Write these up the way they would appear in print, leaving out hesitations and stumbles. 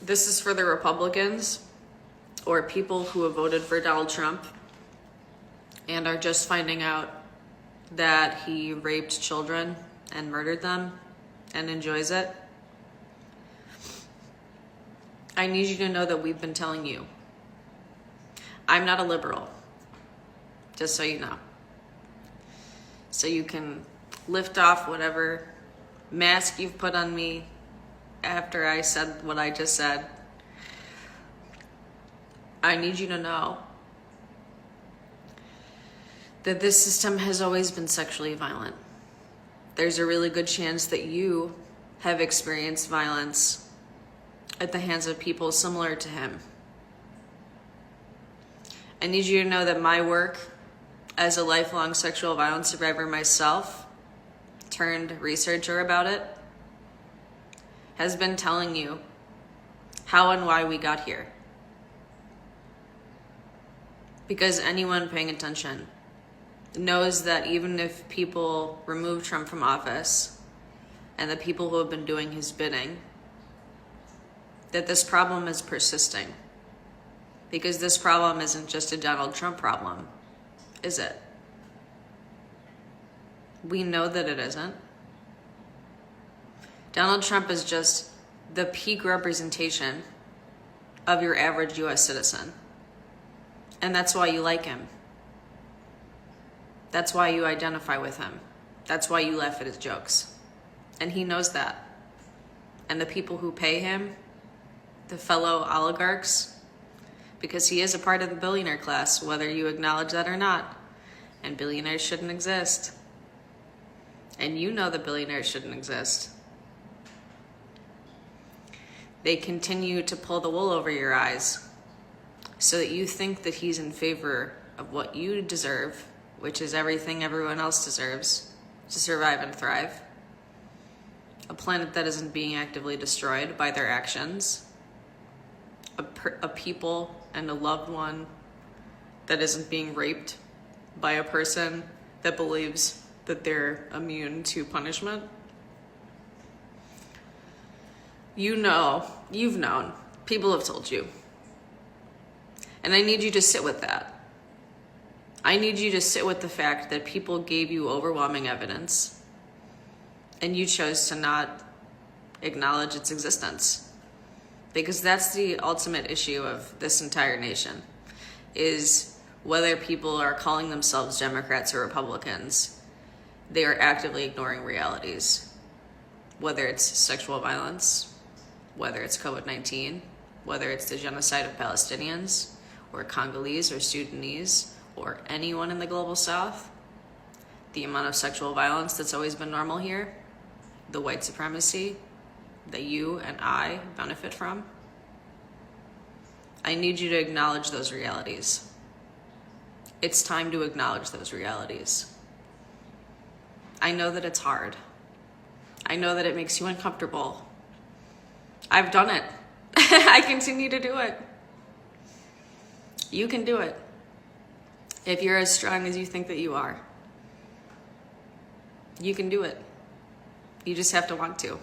This is for the Republicans or people who have voted for Donald Trump and are just finding out that he raped children and murdered them and enjoys it. I need you to know that we've been telling you. I'm not a liberal, just so you know. So you can lift off whatever mask you've put on me after I said what I just said. I need you to know that this system has always been sexually violent. There's a really good chance that you have experienced violence at the hands of people similar to him. I need you to know that my work as a lifelong sexual violence survivor myself, turned researcher about it, has been telling you how and why we got here. Because anyone paying attention knows that even if people remove Trump from office and the people who have been doing his bidding, that this problem is persisting. Because this problem isn't just a Donald Trump problem, is it? We know that it isn't. Donald Trump is just the peak representation of your average US citizen. And that's why you like him. That's why you identify with him. That's why you laugh at his jokes. And he knows that. And the people who pay him, the fellow oligarchs, because he is a part of the billionaire class, whether you acknowledge that or not. And billionaires shouldn't exist. And you know that billionaires shouldn't exist. They continue to pull the wool over your eyes so that you think that he's in favor of what you deserve, which is everything everyone else deserves to survive and thrive. A planet that isn't being actively destroyed by their actions. A people and a loved one that isn't being raped by a person that believes that they're immune to punishment. You know, you've known, people have told you. And I need you to sit with that. I need you to sit with the fact that people gave you overwhelming evidence and you chose to not acknowledge its existence. Because that's the ultimate issue of this entire nation, is whether people are calling themselves Democrats or Republicans, they are actively ignoring realities. Whether it's sexual violence, whether it's COVID-19, whether it's the genocide of Palestinians, or Congolese or Sudanese, or anyone in the global south, the amount of sexual violence that's always been normal here, the white supremacy that you and I benefit from. I need you to acknowledge those realities. It's time to acknowledge those realities. I know that it's hard. I know that it makes you uncomfortable. I've done it. I continue to do it. You can do it. If you're as strong as you think that you are. You can do it. You just have to want to.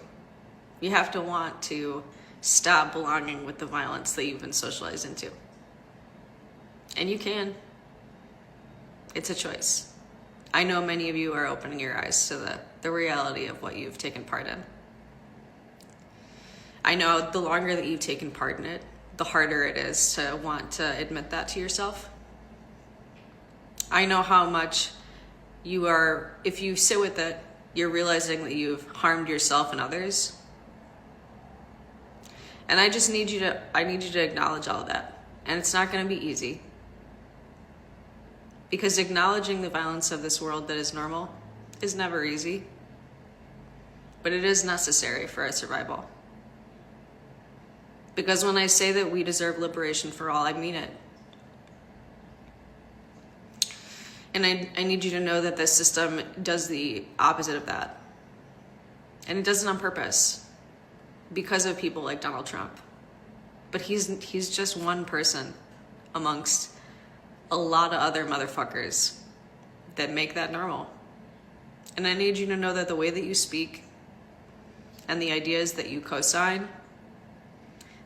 You have to want to stop belonging with the violence that you've been socialized into. And you can. It's a choice. I know many of you are opening your eyes to the reality of what you've taken part in. I know the longer that you've taken part in it, the harder it is to want to admit that to yourself. I know how much you are, if you sit with it, you're realizing that you've harmed yourself and others. And I need you to acknowledge all that. And it's not going to be easy. Because acknowledging the violence of this world that is normal is never easy. But it is necessary for our survival. Because when I say that we deserve liberation for all, I mean it. And I need you to know that this system does the opposite of that. And it does it on purpose. Because of people like Donald Trump. But he's just one person amongst a lot of other motherfuckers that make that normal. And I need you to know that the way that you speak and the ideas that you co-sign,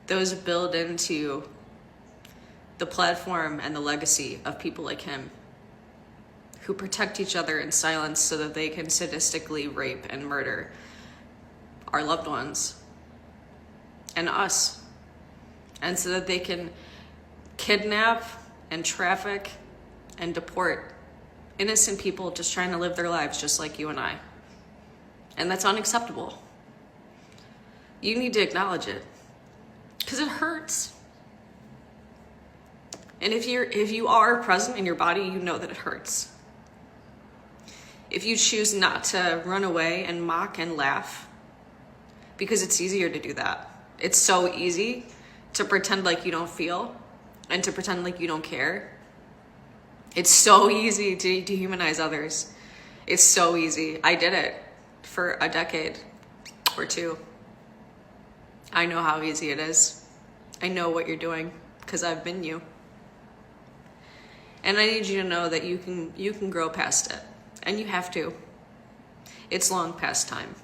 those build into the platform and the legacy of people like him, who protect each other in silence so that they can sadistically rape and murder our loved ones and us, and so that they can kidnap and traffic and deport innocent people just trying to live their lives just like you and I. And that's unacceptable. You need to acknowledge it, because it hurts. And if you are present in your body, you know that it hurts. If you choose not to run away and mock and laugh, because it's easier to do that. It's so easy to pretend like you don't feel and to pretend like you don't care. It's so easy to dehumanize others. It's so easy. I did it for a decade or two. I know how easy it is. I know what you're doing because I've been you. And I need you to know that you can grow past it. And you have to. It's long past time.